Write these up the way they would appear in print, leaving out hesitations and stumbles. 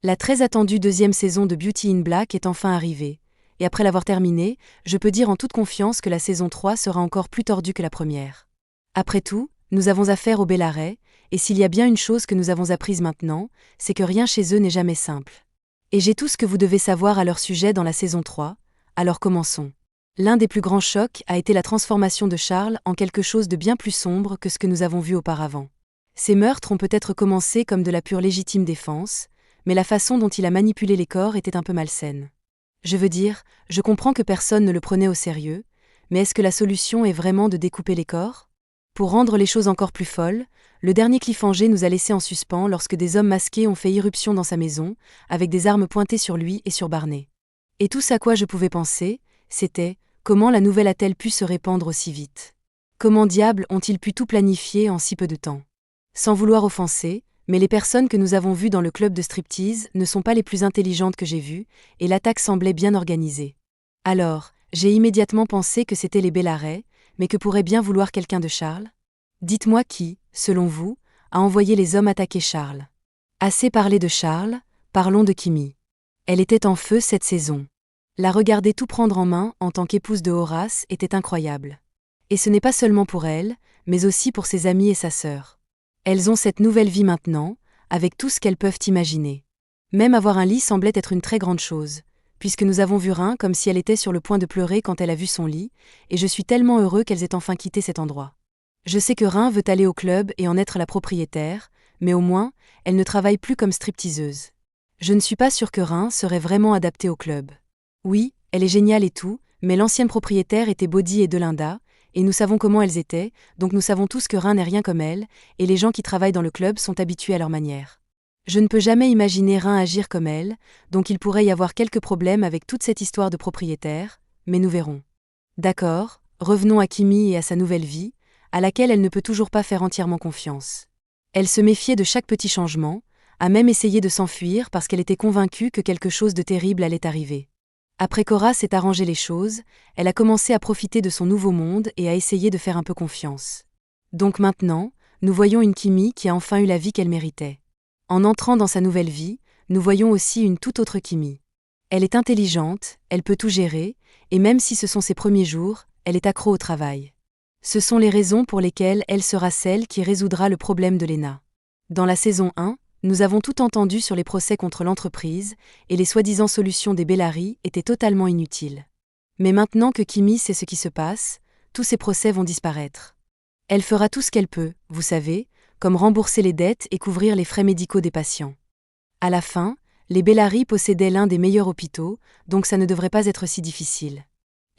La très attendue deuxième saison de Beauty in Black est enfin arrivée, et après l'avoir terminée, je peux dire en toute confiance que la saison 3 sera encore plus tordue que la première. Après tout, nous avons affaire aux Bellaray, et s'il y a bien une chose que nous avons apprise maintenant, c'est que rien chez eux n'est jamais simple. Et j'ai tout ce que vous devez savoir à leur sujet dans la saison 3, alors commençons. L'un des plus grands chocs a été la transformation de Charles en quelque chose de bien plus sombre que ce que nous avons vu auparavant. Ces meurtres ont peut-être commencé comme de la pure légitime défense, mais la façon dont il a manipulé les corps était un peu malsaine. Je veux dire, je comprends que personne ne le prenait au sérieux, mais est-ce que la solution est vraiment de découper les corps ? Pour rendre les choses encore plus folles, le dernier cliffhanger nous a laissé en suspens lorsque des hommes masqués ont fait irruption dans sa maison, avec des armes pointées sur lui et sur Barney. Et tout ce à quoi je pouvais penser, c'était comment la nouvelle a-t-elle pu se répandre aussi vite ? Comment diable ont-ils pu tout planifier en si peu de temps ? Sans vouloir offenser, mais les personnes que nous avons vues dans le club de striptease ne sont pas les plus intelligentes que j'ai vues, et l'attaque semblait bien organisée. Alors, j'ai immédiatement pensé que c'étaient les Bellaray, mais que pourrait bien vouloir quelqu'un de Charles ? Dites-moi qui, selon vous, a envoyé les hommes attaquer Charles. Assez parlé de Charles, parlons de Kimmy. Elle était en feu cette saison. La regarder tout prendre en main en tant qu'épouse de Horace était incroyable. Et ce n'est pas seulement pour elle, mais aussi pour ses amis et sa sœur. Elles ont cette nouvelle vie maintenant, avec tout ce qu'elles peuvent imaginer. Même avoir un lit semblait être une très grande chose, puisque nous avons vu Rhin comme si elle était sur le point de pleurer quand elle a vu son lit, et je suis tellement heureux qu'elles aient enfin quitté cet endroit. Je sais que Rhin veut aller au club et en être la propriétaire, mais au moins, elle ne travaille plus comme stripteaseuse. Je ne suis pas sûre que Rhin serait vraiment adaptée au club. Oui, elle est géniale et tout, mais l'ancienne propriétaire était Bodhi et Delinda, et nous savons comment elles étaient, donc nous savons tous que Rhin n'est rien comme elle, et les gens qui travaillent dans le club sont habitués à leur manière. Je ne peux jamais imaginer Rhin agir comme elle, donc il pourrait y avoir quelques problèmes avec toute cette histoire de propriétaire, mais nous verrons. D'accord, revenons à Kimmy et à sa nouvelle vie, à laquelle elle ne peut toujours pas faire entièrement confiance. Elle se méfiait de chaque petit changement, a même essayé de s'enfuir parce qu'elle était convaincue que quelque chose de terrible allait arriver. Après qu'Horace ait arrangé les choses, elle a commencé à profiter de son nouveau monde et à essayer de faire un peu confiance. Donc maintenant, nous voyons une Kimmy qui a enfin eu la vie qu'elle méritait. En entrant dans sa nouvelle vie, nous voyons aussi une toute autre Kimmy. Elle est intelligente, elle peut tout gérer, et même si ce sont ses premiers jours, elle est accro au travail. Ce sont les raisons pour lesquelles elle sera celle qui résoudra le problème de Lena. Dans la saison 1, nous avons tout entendu sur les procès contre l'entreprise, et les soi-disant solutions des Bellary étaient totalement inutiles. Mais maintenant que Kimmy sait ce qui se passe, tous ces procès vont disparaître. Elle fera tout ce qu'elle peut, vous savez, comme rembourser les dettes et couvrir les frais médicaux des patients. À la fin, les Bellary possédaient l'un des meilleurs hôpitaux, donc ça ne devrait pas être si difficile.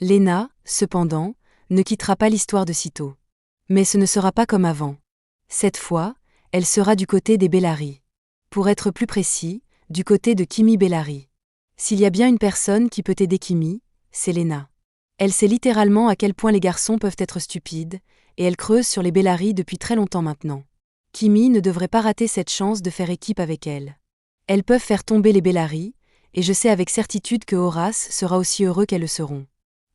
Lena, cependant, ne quittera pas l'histoire de sitôt. Mais ce ne sera pas comme avant. Cette fois, elle sera du côté des Bellary. Pour être plus précis, du côté de Kimmy Bellary. S'il y a bien une personne qui peut aider Kimmy, c'est Lena. Elle sait littéralement à quel point les garçons peuvent être stupides, et elle creuse sur les Bellary depuis très longtemps maintenant. Kimmy ne devrait pas rater cette chance de faire équipe avec elle. Elles peuvent faire tomber les Bellary, et je sais avec certitude que Horace sera aussi heureux qu'elles le seront.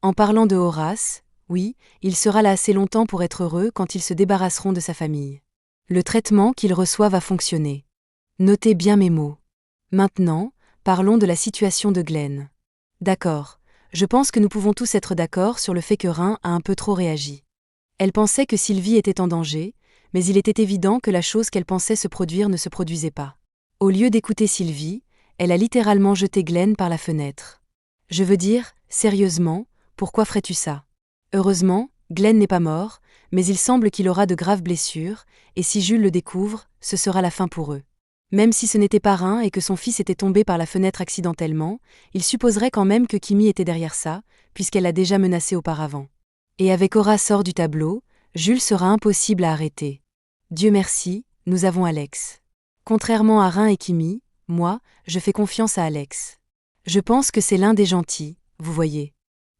En parlant de Horace, oui, il sera là assez longtemps pour être heureux quand ils se débarrasseront de sa famille. Le traitement qu'il reçoit va fonctionner. Notez bien mes mots. Maintenant, parlons de la situation de Glenn. D'accord, je pense que nous pouvons tous être d'accord sur le fait que Rhin a un peu trop réagi. Elle pensait que Sylvie était en danger, mais il était évident que la chose qu'elle pensait se produire ne se produisait pas. Au lieu d'écouter Sylvie, elle a littéralement jeté Glenn par la fenêtre. Je veux dire, sérieusement, pourquoi ferais-tu ça ? Heureusement, Glenn n'est pas mort, mais il semble qu'il aura de graves blessures, et si Jules le découvre, ce sera la fin pour eux. Même si ce n'était pas Rhin et que son fils était tombé par la fenêtre accidentellement, il supposerait quand même que Kimmy était derrière ça, puisqu'elle l'a déjà menacé auparavant. Et avec Horace hors du tableau, Jules sera impossible à arrêter. Dieu merci, nous avons Alex. Contrairement à Rhin et Kimmy, moi, je fais confiance à Alex. Je pense que c'est l'un des gentils, vous voyez.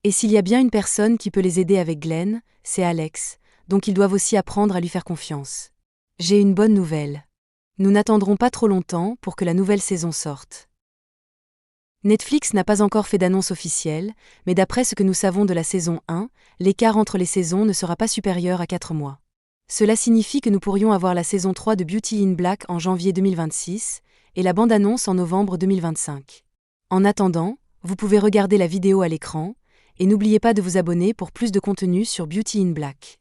Et s'il y a bien une personne qui peut les aider avec Glenn, c'est Alex, donc ils doivent aussi apprendre à lui faire confiance. J'ai une bonne nouvelle. Nous n'attendrons pas trop longtemps pour que la nouvelle saison sorte. Netflix n'a pas encore fait d'annonce officielle, mais d'après ce que nous savons de la saison 1, l'écart entre les saisons ne sera pas supérieur à 4 mois. Cela signifie que nous pourrions avoir la saison 3 de Beauty in Black en janvier 2026, et la bande-annonce en novembre 2025. En attendant, vous pouvez regarder la vidéo à l'écran, et n'oubliez pas de vous abonner pour plus de contenu sur Beauty in Black.